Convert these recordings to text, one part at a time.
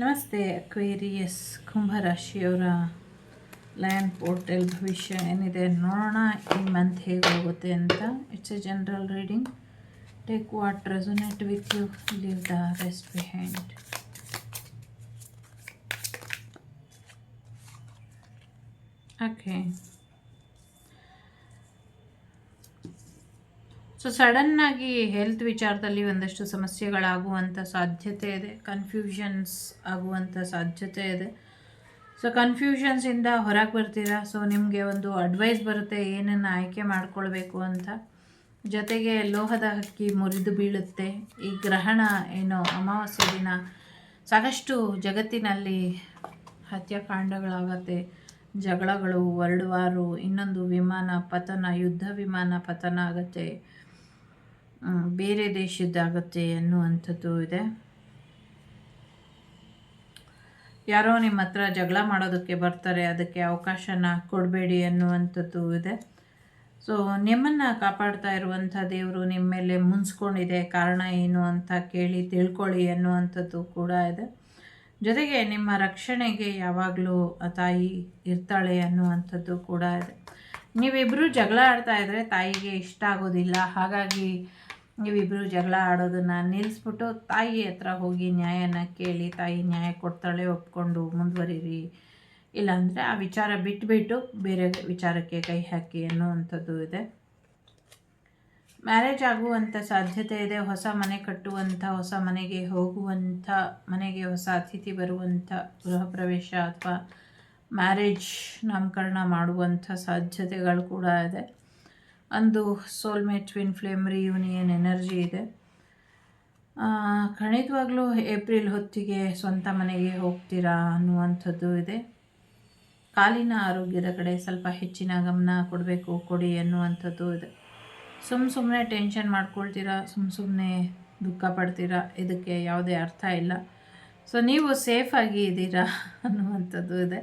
ನಮಸ್ತೆ Aquarius ಕುಂಭರಾಶಿಯವರ lion portal ಭವಿಷ್ಯ ಏನಿದೆ ನೋಡೋಣ. ಈ ಮಂತ್ ಹೇಗೆ ಹೋಗುತ್ತೆ ಅಂತ. It's a general reading. Take what resonate with you, leave the rest behind. Okay, so ಸಡನ್ನಾಗಿ ಹೆಲ್ತ್ ವಿಚಾರದಲ್ಲಿ ಒಂದಷ್ಟು ಸಮಸ್ಯೆಗಳಾಗುವಂಥ ಸಾಧ್ಯತೆ ಇದೆ. ಕನ್ಫ್ಯೂಷನ್ಸ್ ಆಗುವಂಥ ಸಾಧ್ಯತೆ ಇದೆ. ಸೊ ಕನ್ಫ್ಯೂಷನ್ಸಿಂದ ಹೊರಗೆ ಬರ್ತೀರಾ. ಸೊ ನಿಮಗೆ ಒಂದು ಅಡ್ವೈಸ್ ಬರುತ್ತೆ ಏನನ್ನು ಆಯ್ಕೆ ಮಾಡ್ಕೊಳ್ಬೇಕು ಅಂತ. ಜೊತೆಗೆ ಲೋಹದ ಹಕ್ಕಿ ಮುರಿದು ಬೀಳುತ್ತೆ. ಈ ಗ್ರಹಣ ಏನೋ ಅಮಾವಾಸ್ಯೆ ದಿನ ಸಾಕಷ್ಟು ಜಗತ್ತಿನಲ್ಲಿ ಹತ್ಯಾಕಾಂಡಗಳಾಗತ್ತೆ, ಜಗಳಗಳು, ವರ್ಲ್ಡ್ ವಾರು, ಇನ್ನೊಂದು ವಿಮಾನ ಪತನ, ಯುದ್ಧ ವಿಮಾನ ಪತನ ಆಗುತ್ತೆ, ಬೇರೆ ದೇಶದ್ದಾಗುತ್ತೆ ಅನ್ನುವಂಥದ್ದು ಇದೆ. ಯಾರೋ ನಿಮ್ಮ ಹತ್ರ ಜಗಳ ಮಾಡೋದಕ್ಕೆ ಬರ್ತಾರೆ, ಅದಕ್ಕೆ ಅವಕಾಶನ ಕೊಡಬೇಡಿ ಅನ್ನುವಂಥದ್ದು ಇದೆ. ಸೊ ನಿಮ್ಮನ್ನು ಕಾಪಾಡ್ತಾ ಇರುವಂಥ ದೇವರು ನಿಮ್ಮ ಮೇಲೆ ಮುನ್ಸ್ಕೊಂಡಿದೆ, ಕಾರಣ ಏನು ಅಂತ ಕೇಳಿ ತಿಳ್ಕೊಳ್ಳಿ ಅನ್ನುವಂಥದ್ದು ಕೂಡ ಇದೆ. ಜೊತೆಗೆ ನಿಮ್ಮ ರಕ್ಷಣೆಗೆ ಯಾವಾಗಲೂ ತಾಯಿ ಇರ್ತಾಳೆ ಅನ್ನುವಂಥದ್ದು ಕೂಡ ಇದೆ. ನೀವಿಬ್ಬರು ಜಗಳ ಆಡ್ತಾ ಇದ್ದರೆ ತಾಯಿಗೆ ಇಷ್ಟ ಆಗೋದಿಲ್ಲ. ಹಾಗಾಗಿ ನೀವಿಬ್ಬರು ಜಗಳ ಆಡೋದನ್ನು ನಿಲ್ಲಿಸ್ಬಿಟ್ಟು ತಾಯಿ ಹತ್ರ ಹೋಗಿ ನ್ಯಾಯನ ಕೇಳಿ, ತಾಯಿ ನ್ಯಾಯ ಕೊಡ್ತಾಳೆ, ಒಪ್ಕೊಂಡು ಮುಂದುವರಿರಿ. ಇಲ್ಲಾಂದರೆ ಆ ವಿಚಾರ ಬಿಟ್ಬಿಟ್ಟು ಬೇರೆ ವಿಚಾರಕ್ಕೆ ಕೈ ಹಾಕಿ ಅನ್ನುವಂಥದ್ದು ಇದೆ. ಮ್ಯಾರೇಜ್ ಆಗುವಂಥ ಸಾಧ್ಯತೆ ಇದೆ. ಹೊಸ ಮನೆ ಕಟ್ಟುವಂಥ, ಹೊಸ ಮನೆಗೆ ಹೋಗುವಂಥ, ಮನೆಗೆ ಹೊಸ ಅತಿಥಿ ಬರುವಂಥ, ಗೃಹ ಪ್ರವೇಶ ಅಥವಾ ಮ್ಯಾರೇಜ್ ನಾಮಕರಣ ಮಾಡುವಂಥ ಸಾಧ್ಯತೆಗಳು ಕೂಡ ಇದೆ. ಒಂದು soulmate twin flame reunion energy ಇದೆ. ಖಂಡಿತವಾಗ್ಲೂ ಏಪ್ರಿಲ್ ಹೊತ್ತಿಗೆ ಸ್ವಂತ ಮನೆಗೆ ಹೋಗ್ತೀರಾ ಅನ್ನುವಂಥದ್ದು ಇದೆ. ಕಾಲಿನ ಆರೋಗ್ಯದ ಕಡೆ ಸ್ವಲ್ಪ ಹೆಚ್ಚಿನ ಗಮನ ಕೊಡಿ ಅನ್ನುವಂಥದ್ದು ಇದೆ. ಸುಮ್ಮನೆ ಟೆನ್ಷನ್ ಮಾಡ್ಕೊಳ್ತೀರಾ, ಸುಮ್ಮನೆ ದುಃಖ ಪಡ್ತೀರಾ, ಇದಕ್ಕೆ ಯಾವುದೇ ಅರ್ಥ ಇಲ್ಲ. ಸೊ ನೀವು ಸೇಫಾಗಿ ಇದ್ದೀರಾ ಅನ್ನುವಂಥದ್ದು ಇದೆ.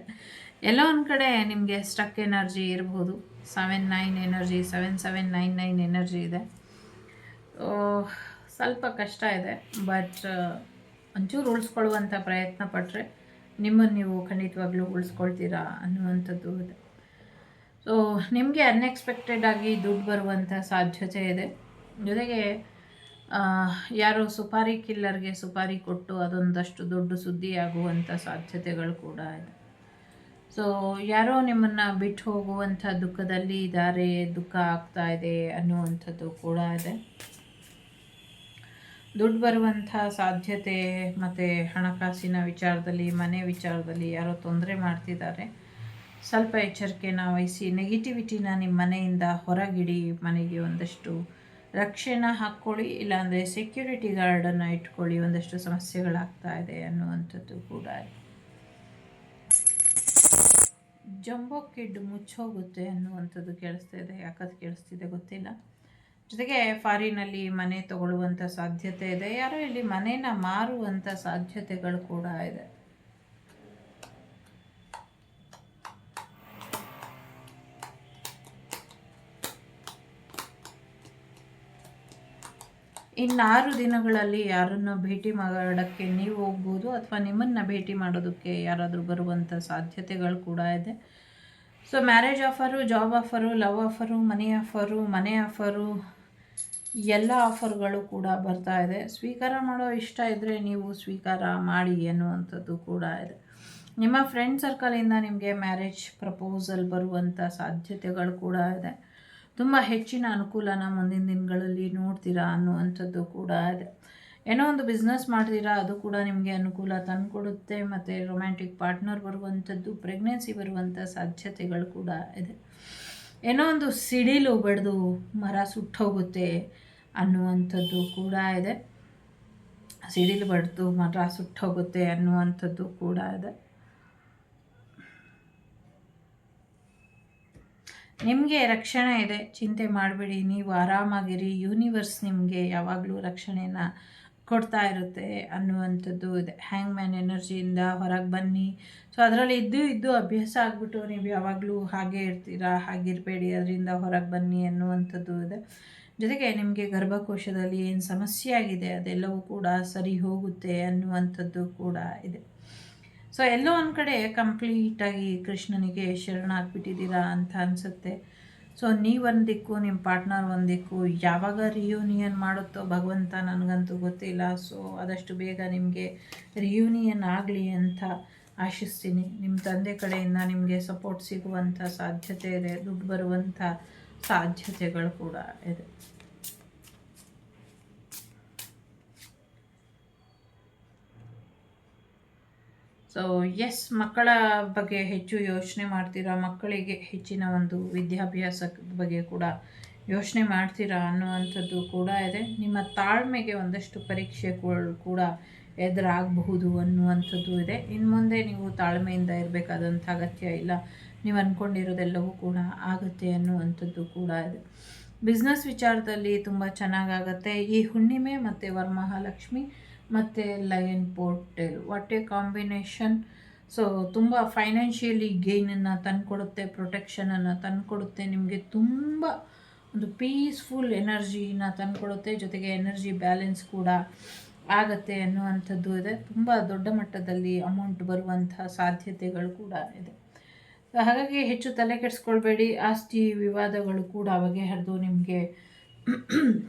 ಎಲ್ಲೋ ಒಂದು ಕಡೆ ನಿಮಗೆ ಸ್ಟಕ್ ಎನರ್ಜಿ ಇರ್ಬೋದು. 7-9 ಎನರ್ಜಿ, 7-7-9-9 ಎನರ್ಜಿ ಇದೆ. ಸ್ವಲ್ಪ ಕಷ್ಟ ಇದೆ. ಬಟ್ ಒಂಚೂರು ಉಳಿಸ್ಕೊಳ್ಳುವಂಥ ಪ್ರಯತ್ನ ಪಟ್ಟರೆ ನಿಮ್ಮನ್ನು ನೀವು ಖಂಡಿತವಾಗ್ಲೂ ಉಳಿಸ್ಕೊಳ್ತೀರಾ ಅನ್ನುವಂಥದ್ದು ಇದೆ. ಸೊ ನಿಮಗೆ ಅನ್ಎಕ್ಸ್ಪೆಕ್ಟೆಡ್ ಆಗಿ ದುಡ್ಡು ಬರುವಂಥ ಸಾಧ್ಯತೆ ಇದೆ. ಜೊತೆಗೆ ಯಾರೋ ಸುಪಾರಿ ಕಿಲ್ಲರ್ಗೆ ಸುಪಾರಿ ಕೊಟ್ಟು ಅದೊಂದಷ್ಟು ದೊಡ್ಡ ಸುದ್ದಿ ಆಗುವಂಥ ಸಾಧ್ಯತೆಗಳು ಕೂಡ ಇದೆ. ಸೊ ಯಾರೋ ನಿಮ್ಮನ್ನು ಬಿಟ್ಟು ಹೋಗುವಂಥ ದುಃಖದಲ್ಲಿ ಇದ್ದಾರೆ, ದುಃಖ ಆಗ್ತಾ ಇದೆ ಅನ್ನುವಂಥದ್ದು ಕೂಡ ಇದೆ. ದುಡ್ಡು ಬರುವಂಥ ಸಾಧ್ಯತೆ ಮತ್ತು ಹಣಕಾಸಿನ ವಿಚಾರದಲ್ಲಿ, ಮನೆ ವಿಚಾರದಲ್ಲಿ ಯಾರೋ ತೊಂದರೆ ಮಾಡ್ತಿದ್ದಾರೆ. ಸ್ವಲ್ಪ ಎಚ್ಚರಿಕೆನ ವಹಿಸಿ, ನೆಗೆಟಿವಿಟಿನ ನಿಮ್ಮ ಮನೆಯಿಂದ ಹೊರಗಿಡಿ. ಮನೆಗೆ ಒಂದಷ್ಟು ರಕ್ಷಣೆ ಹಾಕ್ಕೊಳ್ಳಿ, ಇಲ್ಲಾಂದರೆ ಸೆಕ್ಯೂರಿಟಿ ಗಾರ್ಡನ್ನು ಇಟ್ಕೊಳ್ಳಿ. ಒಂದಷ್ಟು ಸಮಸ್ಯೆಗಳಾಗ್ತಾ ಇದೆ ಅನ್ನುವಂಥದ್ದು ಕೂಡ ಇದೆ. ಜಂಬೋ ಕಿಡ್ ಮುಚ್ಚೋಗುತ್ತೆ ಅನ್ನುವಂಥದ್ದು ಕೇಳಿಸ್ತಾ ಇದೆ. ಯಾಕದು ಕೇಳಿಸ್ತಿದೆ ಗೊತ್ತಿಲ್ಲ. ಜೊತೆಗೆ ಫಾರಿನಲ್ಲಿ ಮನೆ ತಗೊಳ್ಳುವಂಥ ಸಾಧ್ಯತೆ ಇದೆ. ಯಾರೋ ಇಲ್ಲಿ ಮನೇನ ಮಾರುವಂಥ ಸಾಧ್ಯತೆಗಳು ಕೂಡ ಇದೆ. ಇನ್ನು 6 ದಿನಗಳಲ್ಲಿ ಯಾರನ್ನು ಭೇಟಿ ಮಾಡೋಕ್ಕೆ ನೀವು ಹೋಗ್ಬೋದು, ಅಥವಾ ನಿಮ್ಮನ್ನು ಭೇಟಿ ಮಾಡೋದಕ್ಕೆ ಯಾರಾದರೂ ಬರುವಂಥ ಸಾಧ್ಯತೆಗಳು ಕೂಡ ಇದೆ. So marriage offer, job offer, love offer, ಮನೆ ಆಫರು, ಎಲ್ಲ ಆಫರ್ಗಳು ಕೂಡ ಬರ್ತಾ ಇದೆ. ಸ್ವೀಕಾರ ಮಾಡೋ ಇಷ್ಟ ಇದ್ದರೆ ನೀವು ಸ್ವೀಕಾರ ಮಾಡಿ ಅನ್ನುವಂಥದ್ದು ಕೂಡ ಇದೆ. ನಿಮ್ಮ ಫ್ರೆಂಡ್ ಸರ್ಕಲಿಂದ ನಿಮಗೆ ಮ್ಯಾರೇಜ್ ಪ್ರಪೋಸಲ್ ಬರುವಂಥ ಸಾಧ್ಯತೆಗಳು ಕೂಡ ಇದೆ. ತುಂಬ ಹೆಚ್ಚಿನ ಅನುಕೂಲನ ಮುಂದಿನ ದಿನಗಳಲ್ಲಿ ನೋಡ್ತೀರಾ ಅನ್ನುವಂಥದ್ದು ಕೂಡ ಇದೆ. ಏನೋ ಒಂದು ಬಿಸ್ನೆಸ್ ಮಾಡ್ತೀರಾ, ಅದು ಕೂಡ ನಿಮಗೆ ಅನುಕೂಲ ತಂದುಕೊಡುತ್ತೆ. ಮತ್ತು ರೊಮ್ಯಾಂಟಿಕ್ ಪಾರ್ಟ್ನರ್ ಬರುವಂಥದ್ದು, ಪ್ರೆಗ್ನೆನ್ಸಿ ಬರುವಂಥ ಸಾಧ್ಯತೆಗಳು ಕೂಡ ಇದೆ. ಏನೋ ಒಂದು ಸಿಡಿಲು ಬಡಿದು ಮರ ಸುಟ್ಟೋಗುತ್ತೆ ಅನ್ನುವಂಥದ್ದು ಕೂಡ ಇದೆ. ಸಿಡಿಲು ಬಡಿದು ಮರ ಸುಟ್ಟೋಗುತ್ತೆ ಅನ್ನುವಂಥದ್ದು ಕೂಡ ಇದೆ. ನಿಮಗೆ ರಕ್ಷಣೆ ಇದೆ, ಚಿಂತೆ ಮಾಡಬೇಡಿ, ನೀವು ಆರಾಮಾಗಿರಿ. ಯೂನಿವರ್ಸ್ ನಿಮಗೆ ಯಾವಾಗಲೂ ರಕ್ಷಣೆನ ಕೊಡ್ತಾ ಇರುತ್ತೆ ಅನ್ನುವಂಥದ್ದು ಇದೆ. ಹ್ಯಾಂಗ್ಮ್ಯಾನ್ ಎನರ್ಜಿಯಿಂದ ಹೊರಗೆ ಬನ್ನಿ. ಸೊ ಅದರಲ್ಲಿ ಇದ್ದು ಅಭ್ಯಾಸ ಆಗಿಬಿಟ್ಟು ನೀವು ಯಾವಾಗಲೂ ಹಾಗೆ ಇರ್ತೀರಾ, ಹಾಗಿರಬೇಡಿ, ಅದರಿಂದ ಹೊರಗೆ ಬನ್ನಿ ಅನ್ನುವಂಥದ್ದು ಇದೆ. ಜೊತೆಗೆ ನಿಮಗೆ ಗರ್ಭಕೋಶದಲ್ಲಿ ಏನು ಸಮಸ್ಯೆ ಆಗಿದೆ ಅದೆಲ್ಲವೂ ಕೂಡ ಸರಿ ಹೋಗುತ್ತೆ ಅನ್ನುವಂಥದ್ದು ಕೂಡ ಇದೆ. ಸೊ ಎಲ್ಲೋ ಒಂದು ಕಡೆ ಕಂಪ್ಲೀಟಾಗಿ ಕೃಷ್ಣನಿಗೆ ಶರಣಾಗ್ಬಿಟ್ಟಿದ್ದೀರಾ ಅಂತ ಅನಿಸುತ್ತೆ. ಸೊ ನೀವೊಂದು ದಿಕ್ಕು, ನಿಮ್ಮ ಪಾರ್ಟ್ನರ್ ಒಂದು ದಿಕ್ಕು. ಯಾವಾಗ ರಿಯೂನಿಯನ್ ಮಾಡುತ್ತೋ ಭಗವಂತ ನನಗಂತೂ ಗೊತ್ತಿಲ್ಲ. ಸೊ ಆದಷ್ಟು ಬೇಗ ನಿಮಗೆ ರಿಯೂನಿಯನ್ ಆಗಲಿ ಅಂತ ಆಶಿಸ್ತೀನಿ. ನಿಮ್ಮ ತಂದೆ ಕಡೆಯಿಂದ ನಿಮಗೆ ಸಪೋರ್ಟ್ ಸಿಗುವಂಥ ಸಾಧ್ಯತೆ ಇದೆ, ದುಡ್ಡು ಬರುವಂಥ ಸಾಧ್ಯತೆಗಳು ಕೂಡ ಇದೆ. ಸೊ ಎಸ್, ಮಕ್ಕಳ ಬಗ್ಗೆ ಹೆಚ್ಚು ಯೋಚನೆ ಮಾಡ್ತೀರಾ, ಮಕ್ಕಳಿಗೆ ಹೆಚ್ಚಿನ ಒಂದು ವಿದ್ಯಾಭ್ಯಾಸದ ಬಗ್ಗೆ ಕೂಡ ಯೋಚನೆ ಮಾಡ್ತೀರಾ ಅನ್ನುವಂಥದ್ದು ಕೂಡ ಇದೆ. ನಿಮ್ಮ ತಾಳ್ಮೆಗೆ ಒಂದಷ್ಟು ಪರೀಕ್ಷೆಗಳು ಕೂಡ ಎದುರಾಗಬಹುದು ಅನ್ನುವಂಥದ್ದು ಇದೆ. ಇನ್ನು ಮುಂದೆ ನೀವು ತಾಳ್ಮೆಯಿಂದ ಇರಬೇಕಾದಂಥ ಅಗತ್ಯ ಇಲ್ಲ. ನೀವು ಅಂದ್ಕೊಂಡಿರೋದೆಲ್ಲವೂ ಕೂಡ ಆಗುತ್ತೆ ಅನ್ನುವಂಥದ್ದು ಕೂಡ ಇದೆ. ಬಿಸ್ನೆಸ್ ವಿಚಾರದಲ್ಲಿ ತುಂಬ ಚೆನ್ನಾಗಾಗತ್ತೆ. ಈ ಹುಣ್ಣಿಮೆ ಮತ್ತು ವರಮಹಾಲಕ್ಷ್ಮಿ ಮತ್ತು lion portal what A combination. So ತುಂಬ ಫೈನಾನ್ಷಿಯಲಿ ಗೇನನ್ನು ತಂದುಕೊಡುತ್ತೆ, ಪ್ರೊಟೆಕ್ಷನನ್ನು ತಂದುಕೊಡುತ್ತೆ, ನಿಮಗೆ ತುಂಬ ಒಂದು ಪೀಸ್ಫುಲ್ ಎನರ್ಜಿನ ತಂದುಕೊಡುತ್ತೆ. ಜೊತೆಗೆ ಎನರ್ಜಿ ಬ್ಯಾಲೆನ್ಸ್ ಕೂಡ ಆಗತ್ತೆ ಅನ್ನುವಂಥದ್ದು ಇದೆ. ತುಂಬ ದೊಡ್ಡ ಮಟ್ಟದಲ್ಲಿ ಅಮೌಂಟ್ ಬರುವಂಥ ಸಾಧ್ಯತೆಗಳು ಕೂಡ ಇದೆ. ಹಾಗಾಗಿ ಹೆಚ್ಚು ತಲೆ ಕೆಡಿಸ್ಕೊಳ್ಬೇಡಿ. ಆಸ್ತಿ ವಿವಾದಗಳು ಕೂಡ ಬಗೆಹರಿದು ನಿಮಗೆ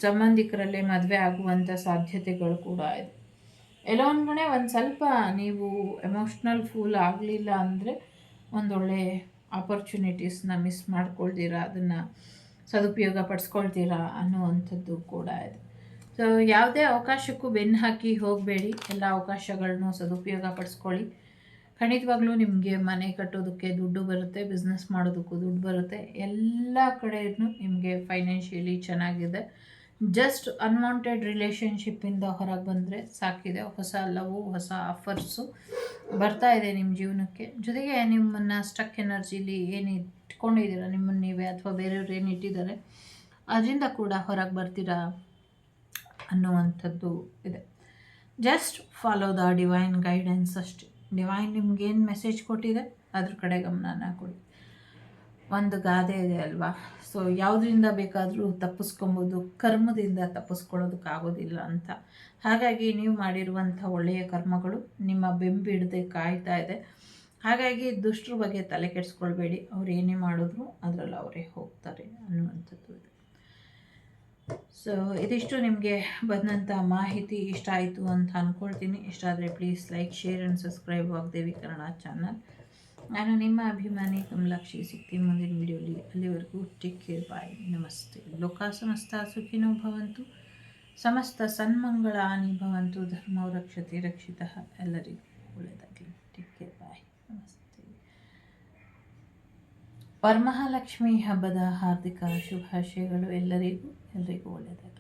ಸಂಬಂಧಿಕರಲ್ಲೇ ಮದುವೆ ಆಗುವಂಥ ಸಾಧ್ಯತೆಗಳು ಕೂಡ ಇದೆ. ಎಲ್ಲೋ ಒಂದು ಕಡೆ ಒಂದು ಸ್ವಲ್ಪ ನೀವು ಎಮೋಷ್ನಲ್ ಫೂಲ್ ಆಗಲಿಲ್ಲ ಅಂದರೆ ಒಂದೊಳ್ಳೆ ಆಪರ್ಚುನಿಟೀಸ್ನ ಮಿಸ್ ಮಾಡ್ಕೊಳ್ತೀರಾ, ಅದನ್ನು ಸದುಪಯೋಗ ಪಡಿಸ್ಕೊಳ್ತೀರಾ ಅನ್ನುವಂಥದ್ದು ಕೂಡ ಇದೆ. ಸೊ ಯಾವುದೇ ಅವಕಾಶಕ್ಕೂ ಬೆನ್ನು ಹಾಕಿ ಹೋಗಬೇಡಿ, ಎಲ್ಲ ಅವಕಾಶಗಳನ್ನೂ ಸದುಪಯೋಗ ಪಡಿಸ್ಕೊಳ್ಳಿ. ಖಂಡಿತವಾಗ್ಲೂ ನಿಮಗೆ ಮನೆ ಕಟ್ಟೋದಕ್ಕೆ ದುಡ್ಡು ಬರುತ್ತೆ, ಬಿಸ್ನೆಸ್ ಮಾಡೋದಕ್ಕೂ ದುಡ್ಡು ಬರುತ್ತೆ, ಎಲ್ಲ ಕಡೆಯೂ ನಿಮಗೆ ಫೈನಾನ್ಷಿಯಲಿ ಚೆನ್ನಾಗಿದೆ. ಜಸ್ಟ್ ಅನ್ವಾಂಟೆಡ್ ರಿಲೇಷನ್ಶಿಪ್ಪಿಂದ ಹೊರಗೆ ಬಂದರೆ ಸಾಕಿದೆ. ಹೊಸ ಲವು, ಹೊಸ ಆಫರ್ಸು ಬರ್ತಾ ಇದೆ ನಿಮ್ಮ ಜೀವನಕ್ಕೆ. ಜೊತೆಗೆ ನಿಮ್ಮನ್ನು ಸ್ಟಕ್ ಎನರ್ಜಿಲಿ ಏನು ಇಟ್ಕೊಂಡಿದ್ದೀರ ನಿಮ್ಮನ್ನು ನೀವೇ ಅಥವಾ ಬೇರೆಯವ್ರು ಏನು ಇಟ್ಟಿದ್ದಾರೆ ಅದರಿಂದ ಕೂಡ ಹೊರಗೆ ಬರ್ತೀರಾ ಅನ್ನುವಂಥದ್ದು ಇದೆ. Just follow the divine guidance ಅಷ್ಟೇ. ಡಿವೈನ್ ನಿಮ್ಗೇನು ಮೆಸೇಜ್ ಕೊಟ್ಟಿದೆ ಅದ್ರ ಕಡೆ ಗಮನನ ಕೊಡಿ. ಒಂದು ಗಾದೆ ಇದೆ ಅಲ್ವಾ, ಸೊ ಯಾವುದರಿಂದ ಬೇಕಾದರೂ ತಪ್ಪಿಸ್ಕೊಬೋದು, ಕರ್ಮದಿಂದ ತಪ್ಪಿಸ್ಕೊಳ್ಳೋದಕ್ಕಾಗೋದಿಲ್ಲ ಅಂತ. ಹಾಗಾಗಿ ನೀವು ಮಾಡಿರುವಂಥ ಒಳ್ಳೆಯ ಕರ್ಮಗಳು ನಿಮ್ಮ ಬೆಂಬಿಡದೆ ಕಾಯ್ತಾ ಇದೆ. ಹಾಗಾಗಿ ದುಷ್ಟರ ಬಗ್ಗೆ ತಲೆ ಕೆಡಿಸ್ಕೊಳ್ಬೇಡಿ, ಅವ್ರು ಏನೇ ಮಾಡಿದ್ರು ಅದರಲ್ಲಿ ಅವರೇ ಹೋಗ್ತಾರೆ ಅನ್ನುವಂಥದ್ದು ಇದೆ. ಸೊ ಇದಿಷ್ಟು ನಿಮಗೆ ಬಂದಂಥ ಮಾಹಿತಿ ಇಷ್ಟ ಆಯಿತು ಅಂತ ಅಂದ್ಕೊಳ್ತೀನಿ. ಇಷ್ಟ ಆದರೆ please like, share and subscribe Vagdevi Kannada channel. ನಾನು ನಿಮ್ಮ ಅಭಿಮಾನಿ ಕಮಲಾಕ್ಷಿ. ಸಿಗ್ತೀನಿ ಮುಂದಿನ ವಿಡಿಯೋಲಿ. ಅಲ್ಲಿವರೆಗೂ ಟೇಕ್ ಕೇರ್, ಬಾಯ್, ನಮಸ್ತೆ. ಲೋಕ ಸಮಸ್ತ ಸುಖಿನೋ ಭವಂತು, ಸಮಸ್ತ ಸನ್ಮಂಗಳಾನಿ ಭವಂತು, ಧರ್ಮೋ ರಕ್ಷತೆ ರಕ್ಷಿತಃ. ಎಲ್ಲರಿಗೂ ಒಳ್ಳೆಯದಾಗಲಿ. ಟೇಕ್ ಕೇರ್, ಬಾಯ್, ನಮಸ್ತೆ. ವರಮಹಾಲಕ್ಷ್ಮಿ ಹಬ್ಬದ ಹಾರ್ದಿಕ ಶುಭಾಶಯಗಳು ಎಲ್ಲರಿಗೂ ಒಳ್ಳೆಯದಾಗಲಿ.